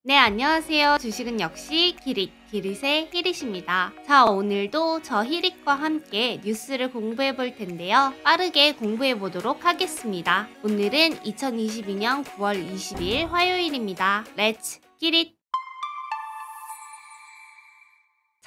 네, 안녕하세요. 주식은 역시 기릿의 히릿입니다. 자, 오늘도 저 히릿과 함께 뉴스를 공부해 볼 텐데요. 빠르게 공부해 보도록 하겠습니다. 오늘은 2022년 9월 20일 화요일입니다. 렛츠 기릿!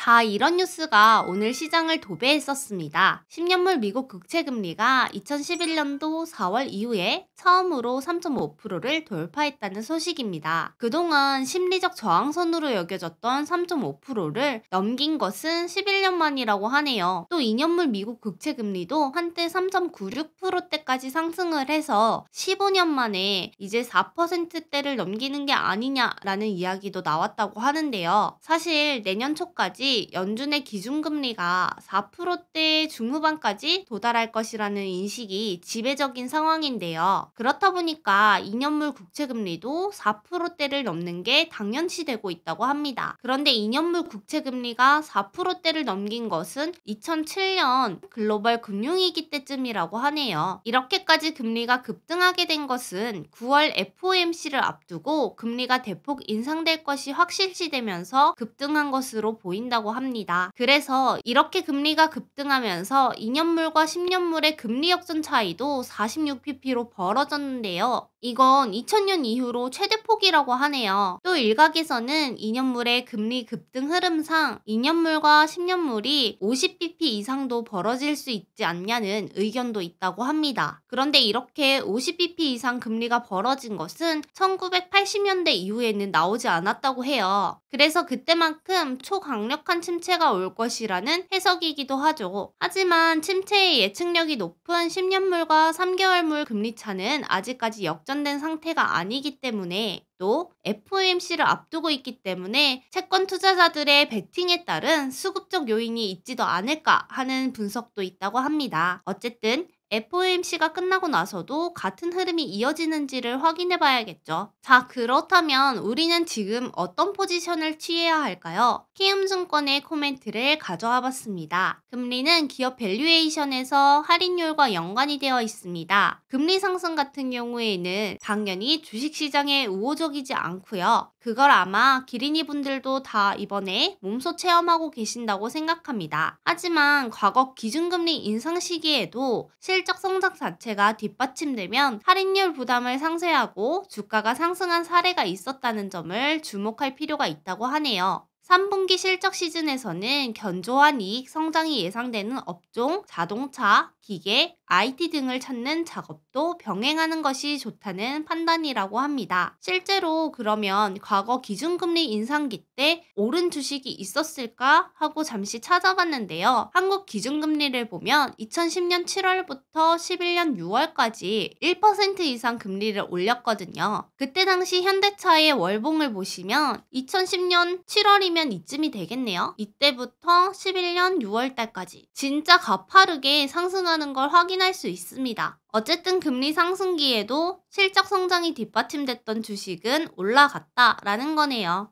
자, 이런 뉴스가 오늘 시장을 도배했었습니다. 10년물 미국 국채금리가 2011년도 4월 이후에 처음으로 3.5%를 돌파했다는 소식입니다. 그동안 심리적 저항선으로 여겨졌던 3.5%를 넘긴 것은 11년 만이라고 하네요. 또 2년물 미국 국채금리도 한때 3.96%대까지 상승을 해서 15년 만에 이제 4%대를 넘기는 게 아니냐라는 이야기도 나왔다고 하는데요. 사실 내년 초까지 연준의 기준금리가 4%대 중후반까지 도달할 것이라는 인식이 지배적인 상황인데요. 그렇다 보니까 2년물 국채금리도 4%대를 넘는 게 당연시되고 있다고 합니다. 그런데 2년물 국채금리가 4%대를 넘긴 것은 2007년 글로벌 금융위기 때쯤이라고 하네요. 이렇게까지 금리가 급등하게 된 것은 9월 FOMC를 앞두고 금리가 대폭 인상될 것이 확실시되면서 급등한 것으로 보인다고 합니다. 그래서 이렇게 금리가 급등하면서 2년물과 10년물의 금리 역전 차이도 46pp로 벌어졌는데요. 이건 2000년 이후로 최대폭이라고 하네요. 또 일각에서는 2년물의 금리 급등 흐름상 2년물과 10년물이 50bp 이상도 벌어질 수 있지 않냐는 의견도 있다고 합니다. 그런데 이렇게 50bp 이상 금리가 벌어진 것은 1980년대 이후에는 나오지 않았다고 해요. 그래서 그때만큼 초강력한 침체가 올 것이라는 해석이기도 하죠. 하지만 침체의 예측력이 높은 10년물과 3개월물 금리 차는 아직까지 역전된 상태가 아니기 때문에 또 FOMC를 앞두고 있기 때문에 채권 투자자들의 베팅에 따른 수급적 요인이 있지도 않을까 하는 분석도 있다고 합니다. 어쨌든 FOMC가 끝나고 나서도 같은 흐름이 이어지는지를 확인해 봐야겠죠. 자, 그렇다면 우리는 지금 어떤 포지션을 취해야 할까요? 키움증권의 코멘트를 가져와 봤습니다. 금리는 기업 밸류에이션에서 할인율과 연관이 되어 있습니다. 금리 상승 같은 경우에는 당연히 주식시장에 우호적이지 않고요. 그걸 아마 기린이 분들도 다 이번에 몸소 체험하고 계신다고 생각합니다. 하지만 과거 기준금리 인상 시기에도 실적 성장 자체가 뒷받침되면 할인율 부담을 상쇄하고 주가가 상승한 사례가 있었다는 점을 주목할 필요가 있다고 하네요. 3분기 실적 시즌에서는 견조한 이익 성장이 예상되는 업종, 자동차, 기계, IT 등을 찾는 작업도 병행하는 것이 좋다는 판단이라고 합니다. 실제로 그러면 과거 기준금리 인상기 때 오른 주식이 있었을까 하고 잠시 찾아봤는데요. 한국 기준금리를 보면 2010년 7월부터 11년 6월까지 1% 이상 금리를 올렸거든요. 그때 당시 현대차의 월봉을 보시면 2010년 7월이면 이쯤이 되겠네요. 이때부터 11년 6월달까지 진짜 가파르게 상승하는 걸 확인할 수 있습니다. 어쨌든 금리 상승기에도 실적 성장이 뒷받침됐던 주식은 올라갔다라는 거네요.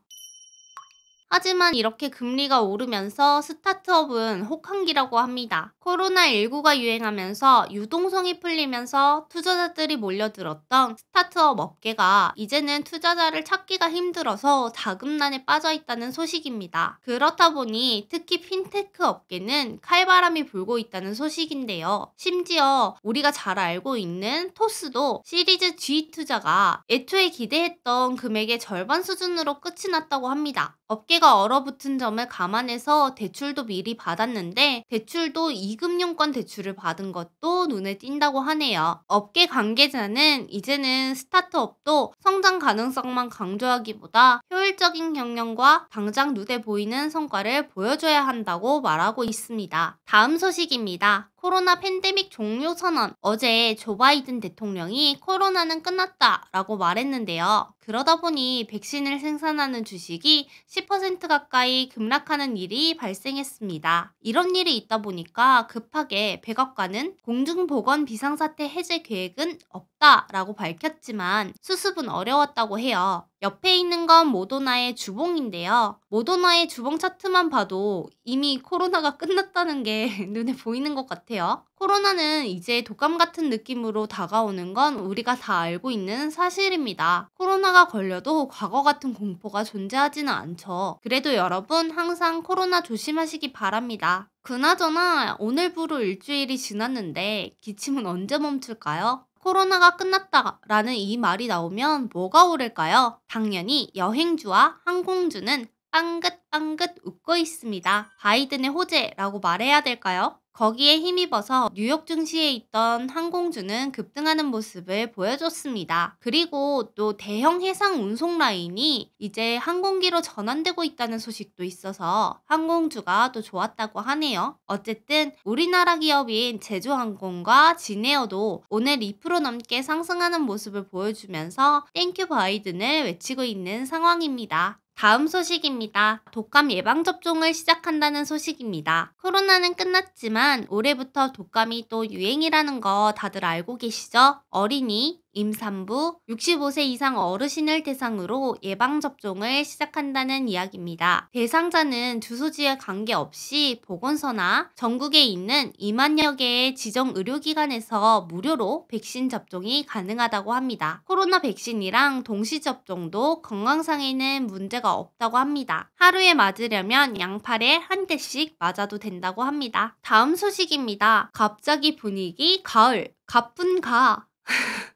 하지만 이렇게 금리가 오르면서 스타트업은 혹한기라고 합니다. 코로나19가 유행하면서 유동성이 풀리면서 투자자들이 몰려들었던 스타트업 업계가 이제는 투자자를 찾기가 힘들어서 자금난에 빠져 있다는 소식입니다. 그렇다 보니 특히 핀테크 업계는 칼바람이 불고 있다는 소식인데요. 심지어 우리가 잘 알고 있는 토스도 시리즈 G 투자가 애초에 기대했던 금액의 절반 수준으로 끝이 났다고 합니다. 업계가 얼어붙은 점을 감안해서 대출도 미리 받았는데 대출도 2금융권 대출을 받은 것도 눈에 띈다고 하네요. 업계 관계자는 이제는 스타트업도 성장 가능성만 강조하기보다 효율적인 경영과 당장 눈에 보이는 성과를 보여줘야 한다고 말하고 있습니다. 다음 소식입니다. 코로나 팬데믹 종료 선언. 어제 조 바이든 대통령이 코로나는 끝났다라고 말했는데요. 그러다 보니 백신을 생산하는 주식이 10% 가까이 급락하는 일이 발생했습니다. 이런 일이 있다 보니까 급하게 백악관은 공중보건 비상사태 해제 계획은 없다라고 밝혔지만 수습은 어려웠다고 해요. 옆에 있는 건 모더나의 주봉인데요. 모더나의 주봉 차트만 봐도 이미 코로나가 끝났다는 게 눈에 보이는 것 같아요. 코로나는 이제 독감 같은 느낌으로 다가오는 건 우리가 다 알고 있는 사실입니다. 코로나가 걸려도 과거 같은 공포가 존재하지는 않죠. 그래도 여러분 항상 코로나 조심하시기 바랍니다. 그나저나 오늘부로 일주일이 지났는데 기침은 언제 멈출까요? 코로나가 끝났다라는 이 말이 나오면 뭐가 오를까요? 당연히 여행주와 항공주는 빵긋빵긋 웃고 있습니다. 바이든의 호재라고 말해야 될까요? 거기에 힘입어서 뉴욕 증시에 있던 항공주는 급등하는 모습을 보여줬습니다. 그리고 또 대형 해상 운송 라인이 이제 항공기로 전환되고 있다는 소식도 있어서 항공주가 또 좋았다고 하네요. 어쨌든 우리나라 기업인 제주항공과 진에어도 오늘 2% 넘게 상승하는 모습을 보여주면서 땡큐 바이든을 외치고 있는 상황입니다. 다음 소식입니다. 독감 예방접종을 시작한다는 소식입니다. 코로나는 끝났지만 올해부터 독감이 또 유행이라는 거 다들 알고 계시죠? 어린이, 임산부, 65세 이상 어르신을 대상으로 예방접종을 시작한다는 이야기입니다. 대상자는 주소지에 관계없이 보건소나 전국에 있는 2만여 개의 지정 의료기관에서 무료로 백신 접종이 가능하다고 합니다. 코로나 백신이랑 동시 접종도 건강상에는 문제가 없다고 합니다. 하루에 맞으려면 양팔에 한 대씩 맞아도 된다고 합니다. 다음 소식입니다. 갑자기 분위기 가을, 가뿐 가.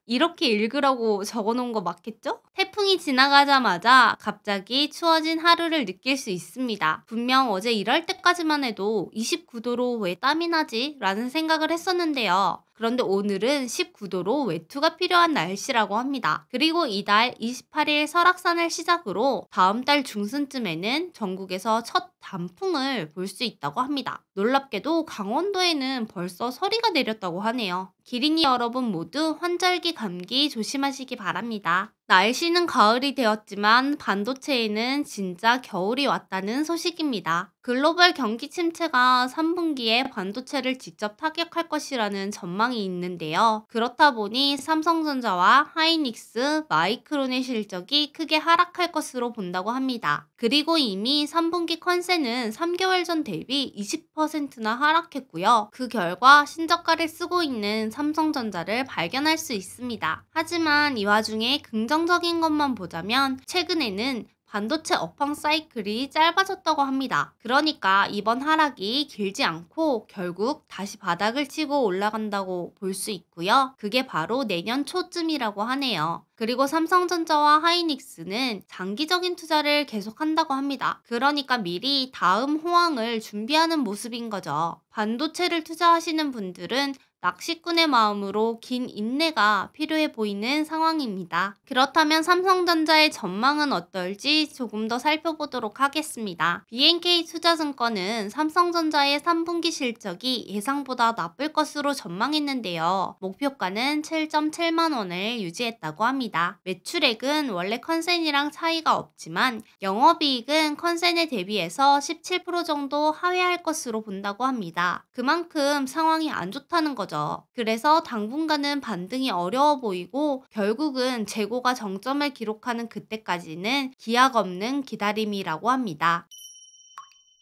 이렇게 읽으라고 적어놓은 거 맞겠죠? 태풍이 지나가자마자 갑자기 추워진 하루를 느낄 수 있습니다. 분명 어제 일할 때까지만 해도 29도로 왜 땀이 나지? 라는 생각을 했었는데요. 그런데 오늘은 19도로 외투가 필요한 날씨라고 합니다. 그리고 이달 28일 설악산을 시작으로 다음 달 중순쯤에는 전국에서 첫 단풍을 볼 수 있다고 합니다. 놀랍게도 강원도에는 벌써 서리가 내렸다고 하네요. 기린이 여러분 모두 환절기 감기 조심하시기 바랍니다. 날씨는 가을이 되었지만 반도체에는 진짜 겨울이 왔다는 소식입니다. 글로벌 경기 침체가 3분기에 반도체를 직접 타격할 것이라는 전망이 있는데요. 그렇다 보니 삼성전자와 하이닉스, 마이크론의 실적이 크게 하락할 것으로 본다고 합니다. 그리고 이미 3분기 컨센은 3개월 전 대비 20%나 하락했고요. 그 결과 신저가를 쓰고 있는 삼성전자를 발견할 수 있습니다. 하지만 이 와중에 긍정적인 것만 보자면 최근에는 반도체 업황 사이클이 짧아졌다고 합니다. 그러니까 이번 하락이 길지 않고 결국 다시 바닥을 치고 올라간다고 볼 수 있고요. 그게 바로 내년 초쯤이라고 하네요. 그리고 삼성전자와 하이닉스는 장기적인 투자를 계속한다고 합니다. 그러니까 미리 다음 호황을 준비하는 모습인 거죠. 반도체를 투자하시는 분들은 낚시꾼의 마음으로 긴 인내가 필요해 보이는 상황입니다. 그렇다면 삼성전자의 전망은 어떨지 조금 더 살펴보도록 하겠습니다. BNK 투자증권은 삼성전자의 3분기 실적이 예상보다 나쁠 것으로 전망했는데요. 목표가는 7.7만 원을 유지했다고 합니다. 매출액은 원래 컨센이랑 차이가 없지만 영업이익은 컨센에 대비해서 17% 정도 하회할 것으로 본다고 합니다. 그만큼 상황이 안 좋다는 거죠. 그래서 당분간은 반등이 어려워 보이고 결국은 재고가 정점을 기록하는 그때까지는 기약 없는 기다림이라고 합니다.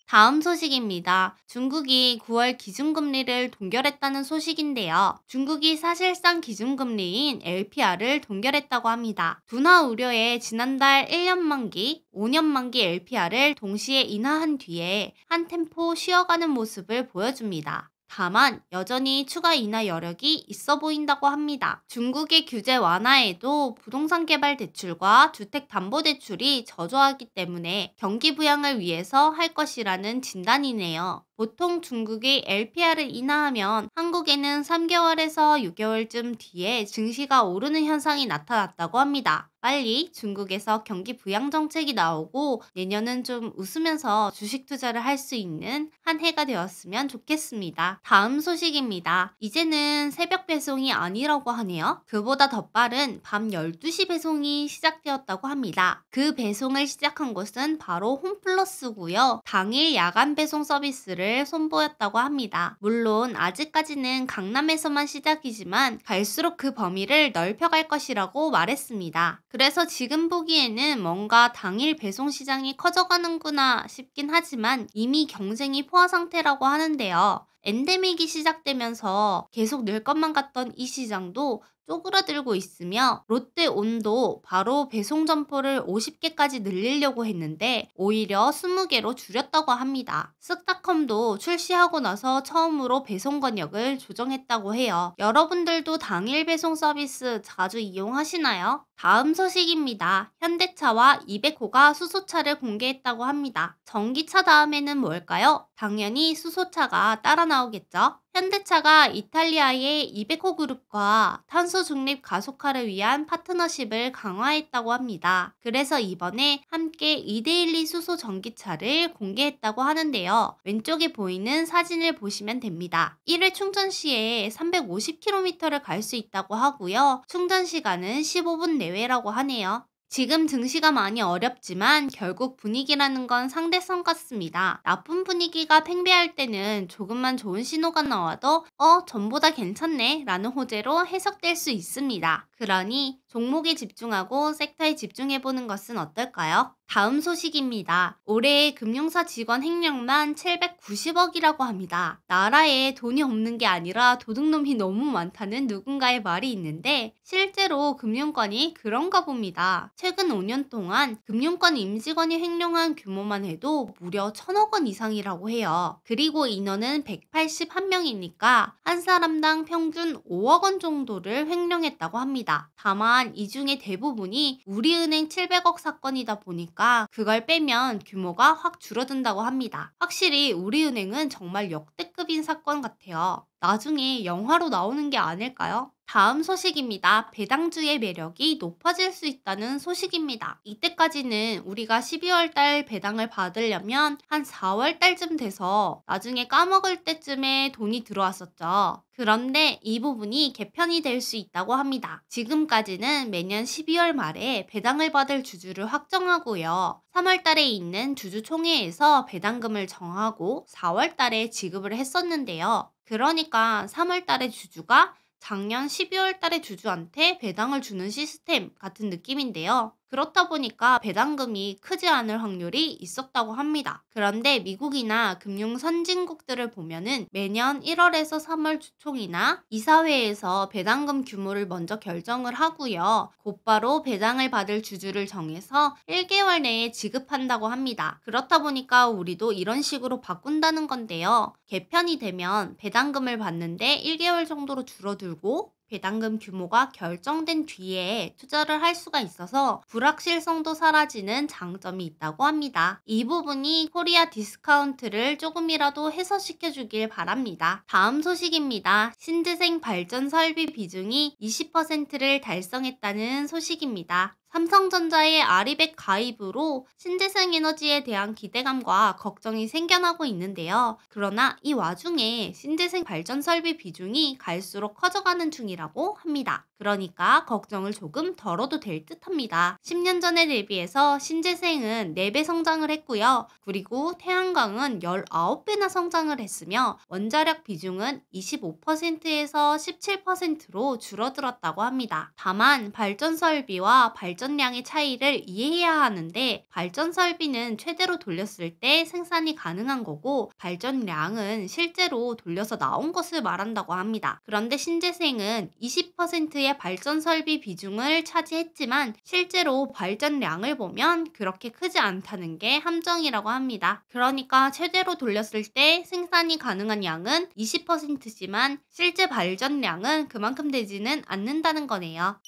다음 소식입니다. 중국이 9월 기준금리를 동결했다는 소식인데요. 중국이 사실상 기준금리인 LPR을 동결했다고 합니다. 둔화 우려에 지난달 1년 만기, 5년 만기 LPR을 동시에 인하한 뒤에 한 템포 쉬어가는 모습을 보여줍니다. 다만 여전히 추가 인하 여력이 있어 보인다고 합니다. 중국의 규제 완화에도 부동산 개발 대출과 주택 담보 대출이 저조하기 때문에 경기 부양을 위해서 할 것이라는 진단이네요. 보통 중국이 LPR을 인하하면 한국에는 3개월에서 6개월쯤 뒤에 증시가 오르는 현상이 나타났다고 합니다. 빨리 중국에서 경기 부양 정책이 나오고 내년은 좀 웃으면서 주식 투자를 할 수 있는 한 해가 되었으면 좋겠습니다. 다음 소식입니다. 이제는 새벽 배송이 아니라고 하네요. 그보다 더 빠른 밤 12시 배송이 시작되었다고 합니다. 그 배송을 시작한 곳은 바로 홈플러스고요. 당일 야간 배송 서비스를 선보였다고 합니다. 물론 아직까지는 강남에서만 시작이지만 갈수록 그 범위를 넓혀갈 것이라고 말했습니다. 그래서 지금 보기에는 뭔가 당일 배송 시장이 커져가는구나 싶긴 하지만 이미 경쟁이 포화 상태라고 하는데요. 엔데믹이 시작되면서 계속 늘 것만 같던 이 시장도 쪼그라들고 있으며 롯데온도 바로 배송 점포를 50개까지 늘리려고 했는데 오히려 20개로 줄였다고 합니다. 쓱닷컴도 출시하고 나서 처음으로 배송 권역을 조정했다고 해요. 여러분들도 당일 배송 서비스 자주 이용하시나요? 다음 소식입니다. 현대차와 이베코가 수소차를 공개했다고 합니다. 전기차 다음에는 뭘까요? 당연히 수소차가 따라 나오겠죠? 현대차가 이탈리아의 이베코 그룹과 탄소 중립 가속화를 위한 파트너십을 강화했다고 합니다. 그래서 이번에 함께 2대1리 수소 전기차를 공개했다고 하는데요. 왼쪽에 보이는 사진을 보시면 됩니다. 1회 충전 시에 350km를 갈 수 있다고 하고요. 충전 시간은 15분 내외라고 하네요. 지금 증시가 많이 어렵지만 결국 분위기라는 건 상대성 같습니다. 나쁜 분위기가 팽배할 때는 조금만 좋은 신호가 나와도 전보다 괜찮네 라는 호재로 해석될 수 있습니다. 그러니 종목에 집중하고 섹터에 집중해보는 것은 어떨까요? 다음 소식입니다. 올해 금융사 직원 행령만 790억이라고 합니다. 나라에 돈이 없는 게 아니라 도둑놈이 너무 많다는 누군가의 말이 있는데 실제로 금융권이 그런가 봅니다. 최근 5년 동안 금융권 임직원이 횡령한 규모만 해도 무려 1000억 원 이상이라고 해요. 그리고 인원은 181명이니까 한 사람당 평균 5억 원 정도를 횡령했다고 합니다. 다만 이 중에 대부분이 우리은행 700억 사건이다 보니까 그걸 빼면 규모가 확 줄어든다고 합니다. 확실히 우리은행은 정말 역대급인 사건 같아요. 나중에 영화로 나오는 게 아닐까요? 다음 소식입니다. 배당주의 매력이 높아질 수 있다는 소식입니다. 이때까지는 우리가 12월 달 배당을 받으려면 한 4월 달쯤 돼서 나중에 까먹을 때쯤에 돈이 들어왔었죠. 그런데 이 부분이 개편이 될 수 있다고 합니다. 지금까지는 매년 12월 말에 배당을 받을 주주를 확정하고요. 3월 달에 있는 주주총회에서 배당금을 정하고 4월 달에 지급을 했었는데요. 그러니까 3월 달에 주주가 작년 12월 달에 주주한테 배당을 주는 시스템 같은 느낌인데요. 그렇다 보니까 배당금이 크지 않을 확률이 있었다고 합니다. 그런데 미국이나 금융 선진국들을 보면은 매년 1월에서 3월 주총이나 이사회에서 배당금 규모를 먼저 결정을 하고요. 곧바로 배당을 받을 주주를 정해서 1개월 내에 지급한다고 합니다. 그렇다 보니까 우리도 이런 식으로 바꾼다는 건데요. 개편이 되면 배당금을 받는데 1개월 정도로 줄어들고 배당금 규모가 결정된 뒤에 투자를 할 수가 있어서 불확실성도 사라지는 장점이 있다고 합니다. 이 부분이 코리아 디스카운트를 조금이라도 해소시켜 주길 바랍니다. 다음 소식입니다. 신재생 발전 설비 비중이 20%를 달성했다는 소식입니다. 삼성전자의 아리백 가입으로 신재생 에너지에 대한 기대감과 걱정이 생겨나고 있는데요. 그러나 이 와중에 신재생 발전 설비 비중이 갈수록 커져가는 중이라고 합니다. 그러니까 걱정을 조금 덜어도 될 듯합니다. 10년 전에 대비해서 신재생은 4배 성장을 했고요. 그리고 태양광은 19배나 성장을 했으며 원자력 비중은 25%에서 17%로 줄어들었다고 합니다. 다만 발전 설비와 발전량의 차이를 이해해야 하는데 발전 설비는 최대로 돌렸을 때 생산이 가능한 거고 발전량은 실제로 돌려서 나온 것을 말한다고 합니다. 그런데 신재생은 20%의 발전 설비 비중을 차지했지만 실제로 발전량을 보면 그렇게 크지 않다는 게 함정이라고 합니다. 그러니까 최대로 돌렸을 때 생산이 가능한 양은 20%지만 실제 발전량은 그만큼 되지는 않는다는 거네요.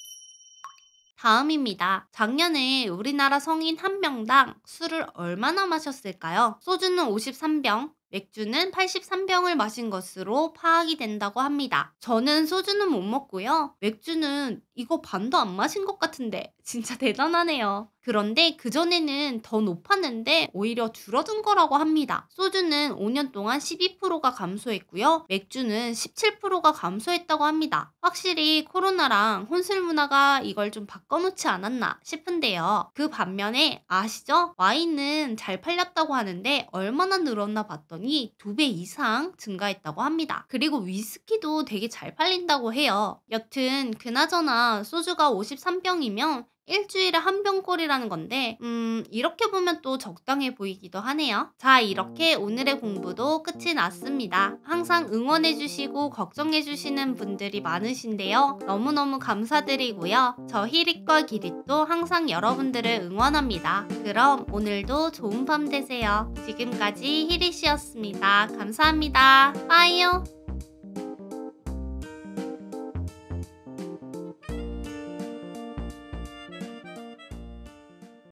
다음입니다. 작년에 우리나라 성인 한 명당 술을 얼마나 마셨을까요? 소주는 53병, 맥주는 83병을 마신 것으로 파악이 된다고 합니다. 저는 소주는 못 먹고요. 맥주는 이거 반도 안 마신 것 같은데 진짜 대단하네요. 그런데 그전에는 더 높았는데 오히려 줄어든 거라고 합니다. 소주는 5년 동안 12%가 감소했고요. 맥주는 17%가 감소했다고 합니다. 확실히 코로나랑 혼술 문화가 이걸 좀 바꿔놓지 않았나 싶은데요. 그 반면에 아시죠? 와인은 잘 팔렸다고 하는데 얼마나 늘었나 봤더니 2배 이상 증가했다고 합니다. 그리고 위스키도 되게 잘 팔린다고 해요. 여튼 그나저나 소주가 53병이면 일주일에 한 병꼴이라는 건데 이렇게 보면 또 적당해 보이기도 하네요. 자, 이렇게 오늘의 공부도 끝이 났습니다. 항상 응원해주시고 걱정해주시는 분들이 많으신데요. 너무너무 감사드리고요. 저 히릿과 기릿도 항상 여러분들을 응원합니다. 그럼 오늘도 좋은 밤 되세요. 지금까지 히릿이었습니다. 감사합니다. 빠이요.